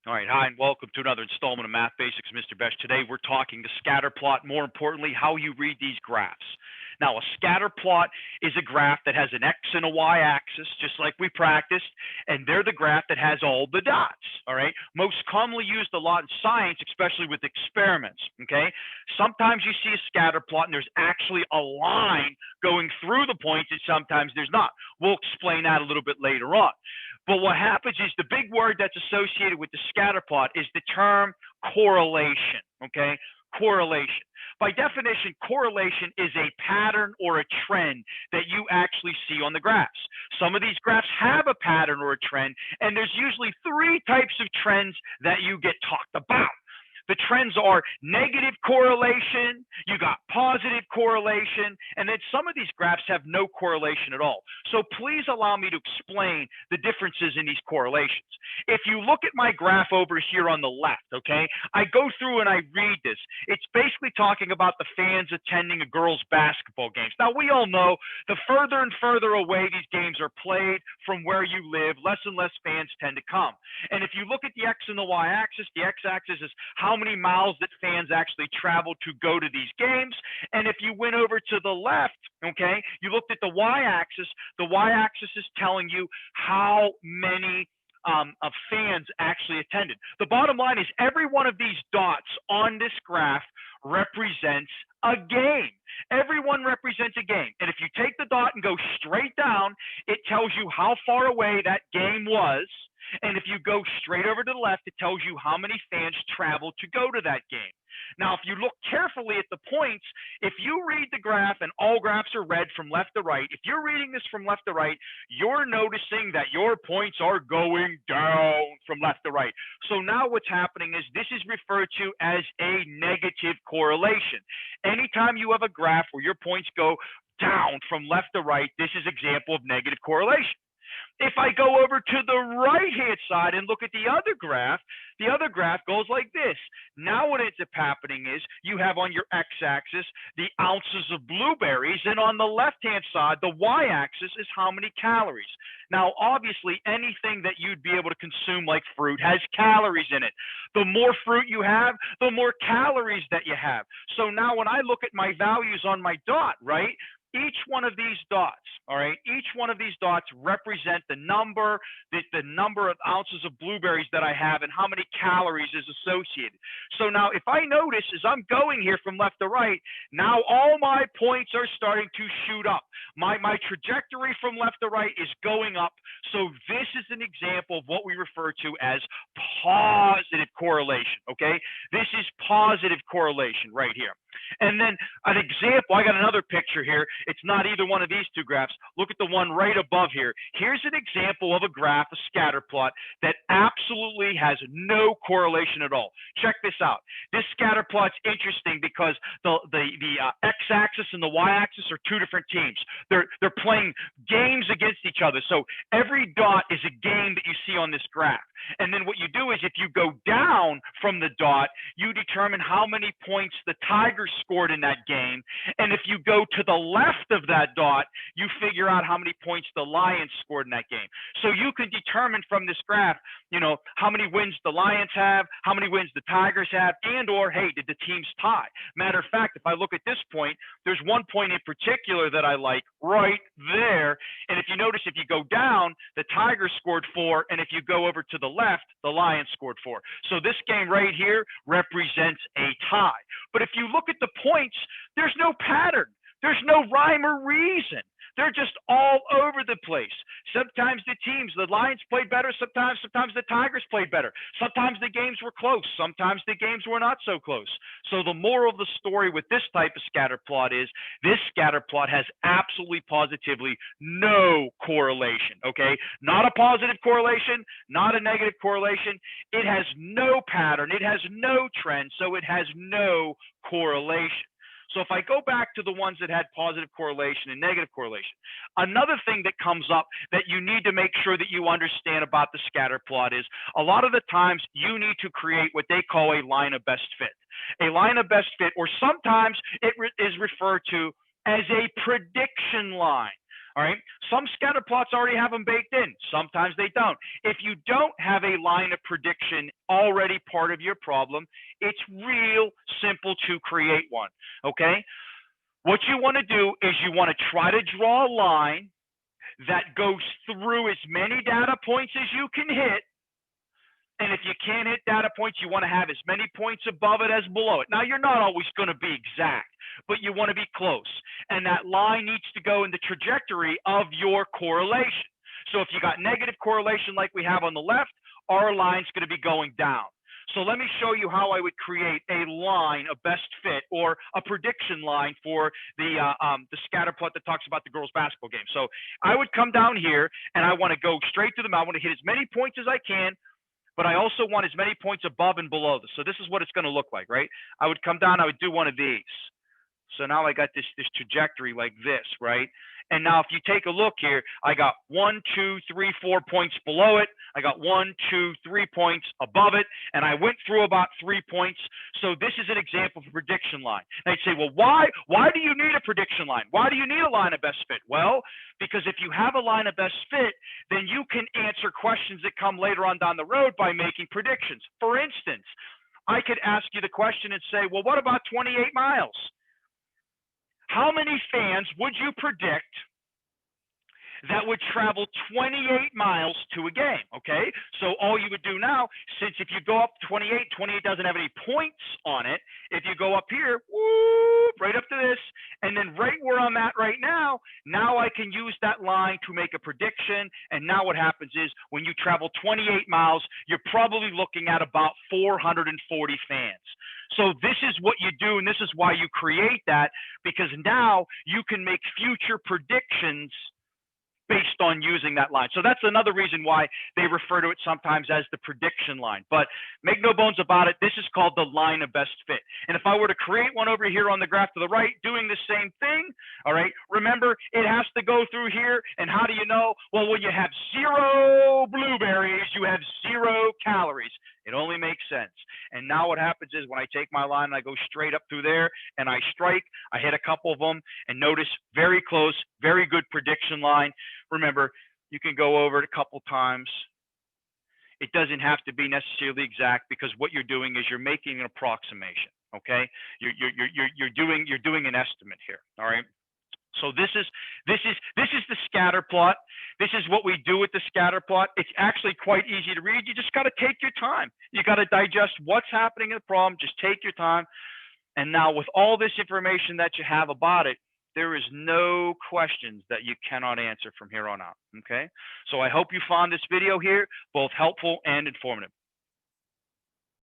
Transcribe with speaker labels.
Speaker 1: All right, hi, and welcome to another installment of Math Basics, Mr. Besh. Today we're talking the scatter plot, more importantly, how you read these graphs. Now, a scatter plot is a graph that has an X and a Y axis, just like we practiced, and they're the graph that has all the dots, all right? Most commonly used a lot in science, especially with experiments, okay? Sometimes you see a scatter plot and there's actually a line going through the points, and sometimes there's not. We'll explain that a little bit later on. But what happens is the big word that's associated with the scatter plot is the term correlation, okay? Correlation. By definition, correlation is a pattern or a trend that you actually see on the graphs. Some of these graphs have a pattern or a trend, and there's usually three types of trends that you get talked about. The trends are negative correlation, you got positive correlation, and then some of these graphs have no correlation at all. So please allow me to explain the differences in these correlations. If you look at my graph over here on the left, okay, I go through and I read this. It's basically talking about the fans attending a girls' basketball games. Now, we all know the further and further away these games are played from where you live, less and less fans tend to come. And if you look at the X and the Y axis, the X axis is how many miles that fans actually travel to go to these games. And if you went over to the left, okay, you looked at the y-axis is telling you how many of fans actually attended. The bottom line is every one of these dots on this graph represents a game. Every one represents a game. And if you take the dot and go straight down, it tells you how far away that game was. And if you go straight over to the left, it tells you how many fans traveled to go to that game. Now, if you look carefully at the points, if you read the graph, and all graphs are read from left to right, if you're reading this from left to right, you're noticing that your points are going down from left to right. So now what's happening is this is referred to as a negative correlation. Anytime you have a graph where your points go down from left to right, this is an example of negative correlation. If I go over to the right-hand side and look at the other graph goes like this. Now what ends up happening is you have on your x-axis the ounces of blueberries, and on the left-hand side, the y-axis is how many calories. Now, obviously, anything that you'd be able to consume like fruit has calories in it. The more fruit you have, the more calories that you have. So now when I look at my values on my dot, right, each one of these dots, all right, each one of these dots represent the number of ounces of blueberries that I have and how many calories is associated. So now if I notice as I'm going here from left to right, now all my points are starting to shoot up. My trajectory from left to right is going up. So this is an example of what we refer to as positive correlation, okay? This is positive correlation right here. And then an example, I got another picture here. It's not either one of these two graphs. Look at the one right above here. Here's an example of a graph, a scatter plot, that absolutely has no correlation at all. Check this out. This scatter plot's interesting because the x-axis and the y-axis are two different teams. They're playing games against each other. So every dot is a game that you see on this graph. And then what you do is if you go down from the dot, you determine how many points the Tigers scored in that game. And if you go to the left of that dot, you figure out how many points the Lions scored in that game. So you can determine from this graph, you know, how many wins the Lions have, how many wins the Tigers have, and or, hey, did the teams tie? Matter of fact, if I look at this point, there's one point in particular that I like right there. And if you notice, if you go down, the Tigers scored 4, and if you go over to the left, the Lions scored 4. So this game right here represents a tie. But if you look at the points, there's no pattern. There's no rhyme or reason. They're just all over the place. Sometimes the Lions played better. Sometimes the Tigers played better. Sometimes the games were close. Sometimes the games were not so close. So the moral of the story with this type of scatter plot is this scatter plot has absolutely positively no correlation, okay? Not a positive correlation, not a negative correlation. It has no pattern. It has no trend, so it has no correlation. So if I go back to the ones that had positive correlation and negative correlation, another thing that comes up that you need to make sure that you understand about the scatter plot is a lot of the times you need to create what they call a line of best fit. A line of best fit, or sometimes it is referred to as a prediction line. All right. Some scatter plots already have them baked in. Sometimes they don't. If you don't have a line of prediction already part of your problem, it's real simple to create one. Okay. What you want to do is you want to try to draw a line that goes through as many data points as you can hit. And if you can't hit data points, you want to have as many points above it as below it. Now, you're not always going to be exact, but you want to be close. And that line needs to go in the trajectory of your correlation. So if you got negative correlation like we have on the left, our line's going to be going down. So let me show you how I would create a line, a best fit, or a prediction line for the scatter plot that talks about the girls' basketball game. So I would come down here, and I want to go straight to the middle. I want to hit as many points as I can, but I also want as many points above and below this. So this is what it's going to look like, right? I would come down, I would do one of these. So now I got this trajectory like this, right? And now if you take a look here, I got 1, 2, 3, 4 points below it. I got 1, 2, 3 points above it. And I went through about 3 points. So this is an example of a prediction line. And I'd say, well, why do you need a prediction line? Why do you need a line of best fit? Well, because if you have a line of best fit, then you can answer questions that come later on down the road by making predictions. For instance, I could ask you the question and say, well, what about 28 miles? How many fans would you predict that would travel 28 miles to a game? Okay, so all you would do now, since if you go up 28 doesn't have any points on it. If you go up here, whoop, right up to this, and then right where I'm at right now I can use that line to make a prediction. And now what happens is when you travel 28 miles, you're probably looking at about 440 fans. So this is what you do, and this is why you create that, because now you can make future predictions based on using that line. So that's another reason why they refer to it sometimes as the prediction line. But make no bones about it, this is called the line of best fit. And if I were to create one over here on the graph to the right doing the same thing, all right, remember, it has to go through here. And how do you know? Well, when you have 0 blueberries, you have 0 calories. It only makes sense. And now what happens is when I take my line and I go straight up through there and I strike, I hit a couple of them, and notice very close, very good prediction line. Remember, you can go over it a couple times. It doesn't have to be necessarily exact, because what you're doing is you're making an approximation. Okay, you're doing an estimate here. All right. So this is the scatter plot. This is what we do with the scatter plot. It's actually quite easy to read. You just got to take your time. You got to digest what's happening in the problem. Just take your time. And now with all this information that you have about it, there is no questions that you cannot answer from here on out. Okay. So I hope you found this video here both helpful and informative.